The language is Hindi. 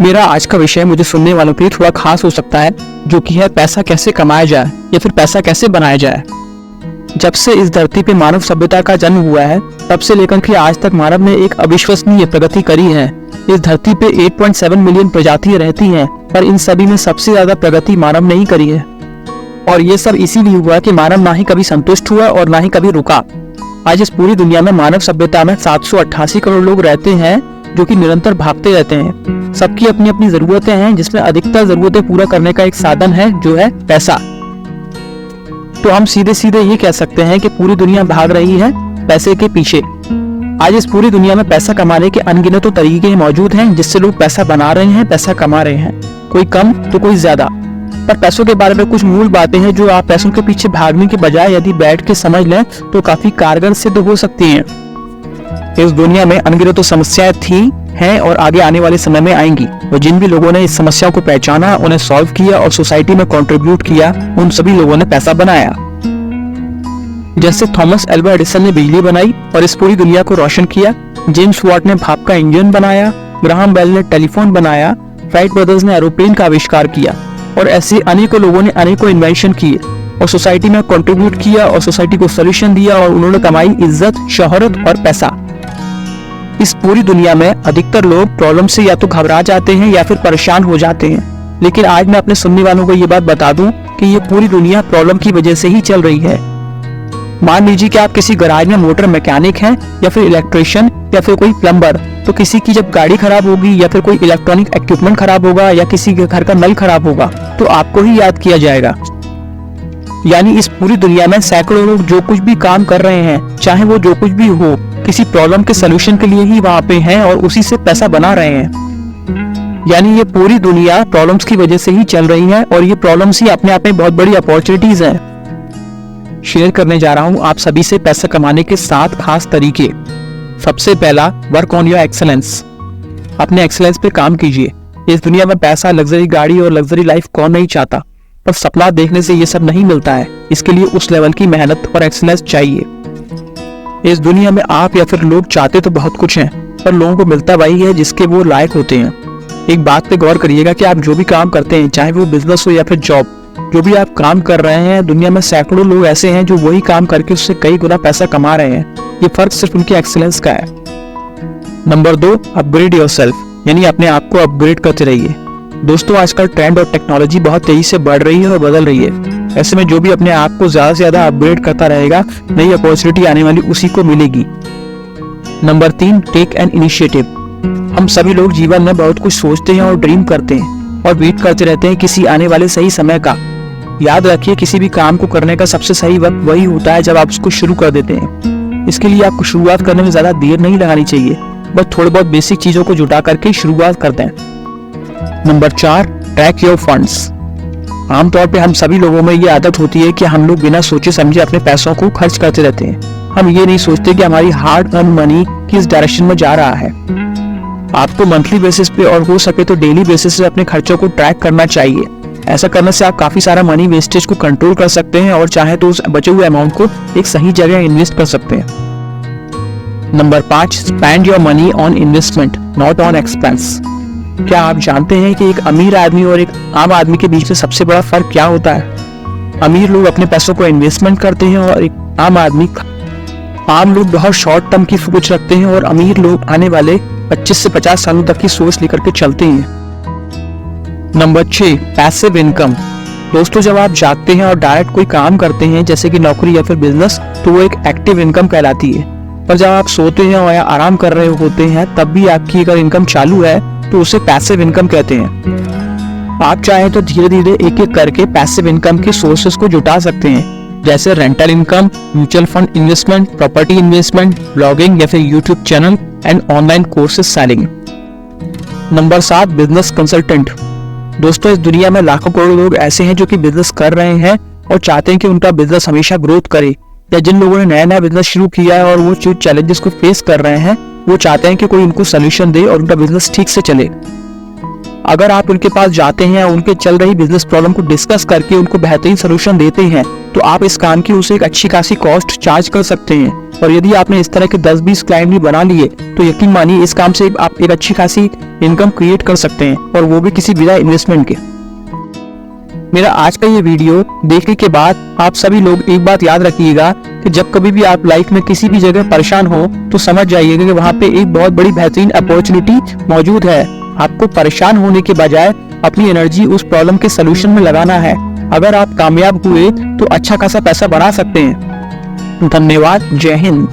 मेरा आज का विषय मुझे सुनने वालों के लिए थोड़ा खास हो सकता है, जो कि है पैसा कैसे कमाया जाए या फिर पैसा कैसे बनाया जाए। जब से इस धरती पे मानव सभ्यता का जन्म हुआ है, तब से लेकर के आज तक मानव ने एक अविश्वसनीय प्रगति करी है। इस धरती पे 8.7 मिलियन प्रजातियां रहती हैं, पर इन सभी में सबसे ज्यादा प्रगति मानव ने ही करी है। और ये सब इसीलिए हुआ कि मानव ना ही कभी संतुष्ट हुआ और ना ही कभी रुका। आज इस पूरी दुनिया में मानव सभ्यता में 788 करोड़ लोग रहते हैं, जो कि निरंतर भागते रहते हैं। सबकी अपनी अपनी जरूरतें हैं, जिसमें अधिकतर जरूरतें पूरा करने का एक साधन है, जो है पैसा। तो हम सीधे सीधे ये कह सकते हैं कि पूरी दुनिया भाग रही है पैसे के पीछे। आज इस पूरी दुनिया में पैसा कमाने के अनगिनत तरीके मौजूद हैं, जिससे लोग पैसा बना रहे हैं, पैसा कमा रहे हैं, कोई कम तो कोई ज्यादा। पर पैसों के बारे में कुछ मूल बातें हैं जो आप पैसों के पीछे भागने के बजाय यदि बैठ के समझ लें तो काफी कारगर सिद्ध हो सकती हैं। इस दुनिया में अनगिनत समस्याएं थी, हैं और आगे आने वाले समय में आएंगी। और जिन भी लोगों ने इस समस्याओं को पहचाना, उन्हें सॉल्व किया और सोसाइटी में कंट्रीब्यूट किया, उन सभी लोगों ने पैसा बनाया। जैसे थॉमस एल्वा एडिसन ने बिजली बनाई और इस पूरी दुनिया को रोशन किया, जेम्स वॉट ने भाप का इंजन बनाया, ग्राहम बेल ने टेलीफोन बनाया, राइट ब्रदर्स ने एरोप्लेन का आविष्कार किया, और ऐसे अनेकों लोगों ने अनेकों इन्वेंशन किए और सोसाइटी में कंट्रीब्यूट किया और सोसाइटी को सोल्यूशन दिया, और उन्होंने कमाई इज्जत, शोहरत और पैसा। इस पूरी दुनिया में अधिकतर लोग प्रॉब्लम से या तो घबरा जाते हैं या फिर परेशान हो जाते हैं। लेकिन आज मैं अपने सुनने वालों को ये बात बता दूं कि ये पूरी दुनिया प्रॉब्लम की वजह से ही चल रही है। मान लीजिए कि आप किसी गैराज में मोटर मैकेनिक हैं या फिर इलेक्ट्रिशियन या फिर कोई प्लम्बर, तो किसी की जब गाड़ी खराब होगी या फिर कोई इलेक्ट्रॉनिक इक्विपमेंट खराब होगा या किसी के घर का नल खराब होगा, तो आपको ही याद किया जाएगा। यानी इस पूरी दुनिया में सैकड़ों लोग जो कुछ भी काम कर रहे हैं, चाहे वो जो कुछ भी हो, किसी प्रॉब्लम के सलूशन के लिए ही वहाँ पे हैं और उसी से पैसा बना रहे हैं। यानी ये पूरी दुनिया प्रॉब्लम्स की वजह से ही चल रही है, और ये प्रॉब्लम्स ही अपने आप में बहुत बड़ी अपॉर्चुनिटीज हैं। शेयर करने जा रहा हूँ आप सभी से पैसा कमाने के 7 खास तरीके। सबसे पहला, वर्क ऑन योर एक्सेलेंस। अपने एक्सेलेंस पे काम कीजिए। इस दुनिया में पैसा, लग्जरी गाड़ी और लग्जरी लाइफ कौन नहीं चाहता, पर सपना देखने से ये सब नहीं मिलता है। इसके लिए उस लेवल की मेहनत और एक्सेलेंस चाहिए। इस दुनिया में आप या फिर लोग चाहते तो बहुत कुछ हैं, पर लोगों को मिलता वही है जिसके वो लायक होते हैं। एक बात पे गौर करिएगा कि आप जो भी काम करते हैं, चाहे वो बिजनेस हो या फिर जॉब, जो भी आप काम कर रहे हैं, दुनिया में सैकड़ों लोग ऐसे हैं जो वही काम करके उससे कई गुना पैसा कमा रहे हैं। ये फर्क सिर्फ उनकी एक्सेलेंस का है। नंबर 2, अपग्रेड योरसेल्फ, यानी अपने आप को अपग्रेड करते रहिए। दोस्तों, आजकल ट्रेंड और टेक्नोलॉजी बहुत तेजी से बढ़ रही है और बदल रही है। ऐसे में जो भी अपने आप को ज्यादा से ज्यादा अपग्रेड करता रहेगा, नई अपॉर्चुनिटी आने वाली उसी को मिलेगी। Number 3, take an initiative. हम सभी लोग जीवन में बहुत कुछ सोचते हैं और ड्रीम करते हैं और वेट करते रहते हैं किसी आने वाले सही समय का। याद रखिए, किसी भी काम को करने का सबसे सही वक्त वही होता है जब आप उसको शुरू कर देते हैं। इसके लिए आपको शुरुआत करने में ज्यादा देर नहीं लगानी चाहिए, बस थोड़े बहुत बेसिक चीजों को जुटा करके शुरुआत कर दें। Number 4, track your funds. आमतौर पे हम सभी लोगों में ये आदत होती है कि हम लोग बिना सोचे समझे अपने पैसों को खर्च करते रहते हैं। हम ये नहीं सोचते कि हमारी हार्ड अर्न मनी किस डायरेक्शन में जा रहा है। आपको मंथली बेसिस पे और हो सके तो डेली बेसिस पे अपने खर्चों को ट्रैक करना चाहिए। ऐसा करने से आप काफी सारा मनी वेस्टेज को कंट्रोल कर सकते हैं और चाहे तो उस बचे हुए अमाउंट को एक सही जगह इन्वेस्ट कर सकते हैं। Number 5, spend your money on investment, not on expense. क्या आप जानते हैं कि एक अमीर आदमी और एक आम आदमी के बीच में सबसे बड़ा फर्क क्या होता है? अमीर लोग अपने पैसों को इन्वेस्टमेंट करते हैं और एक आम लोग बहुत शॉर्ट टर्म की सोच रखते हैं, और अमीर लोग आने वाले 25 से 50 सालों तक की सोच लेकर के चलते हैं। Number 6, passive income. दोस्तों, जब आप जागते हैं और डायरेक्ट कोई काम करते हैं, जैसे कि नौकरी या फिर बिजनेस, तो वो एक एक्टिव इनकम कहलाती है। पर जब आप सोते हैं और या आराम कर रहे होते हैं, तब भी आपकी अगर इनकम चालू है तो उसे पैसिव इनकम कहते हैं। आप चाहें तो धीरे धीरे एक एक करके पैसिव इनकम के सोर्सेस को जुटा सकते हैं, जैसे rental income, mutual fund investment, property investment, blogging या फिर YouTube channel and online courses selling. Number 7, business consultant. दोस्तों, इस दुनिया में लाखों करोड़ों लोग ऐसे हैं जो कि बिजनेस कर रहे हैं और चाहते हैं कि उनका बिजनेस हमेशा ग्रोथ करे, या जिन लोगों ने नया नया बिजनेस शुरू किया है और वो जो चैलेंजेस को फेस कर रहे हैं, वो चाहते हैं कि कोई उनको सोल्यूशन दे और उनका बिजनेस ठीक से चले। अगर आप उनके पास जाते हैं और उनके चल रही बिजनेस प्रॉब्लम को डिस्कस करके उनको बेहतरीन सोल्यूशन देते हैं, तो आप इस काम की उसे एक अच्छी खासी कॉस्ट चार्ज कर सकते हैं, और यदि आपने इस तरह के 10-20 क्लाइंट भी बना लिए तो यकीन मानिए इस काम से आप एक अच्छी खासी इनकम क्रिएट कर सकते हैं, और वो भी किसी बिना इन्वेस्टमेंट के। मेरा आज का ये वीडियो देखने के बाद आप सभी लोग एक बात याद रखिएगा कि जब कभी भी आप लाइफ में किसी भी जगह परेशान हो तो समझ जाइएगा कि वहाँ पे एक बहुत बड़ी बेहतरीन अपॉर्चुनिटी मौजूद है। आपको परेशान होने के बजाय अपनी एनर्जी उस प्रॉब्लम के सलूशन में लगाना है। अगर आप कामयाब हुए तो अच्छा खासा पैसा बना सकते हैं। धन्यवाद। जय हिंद।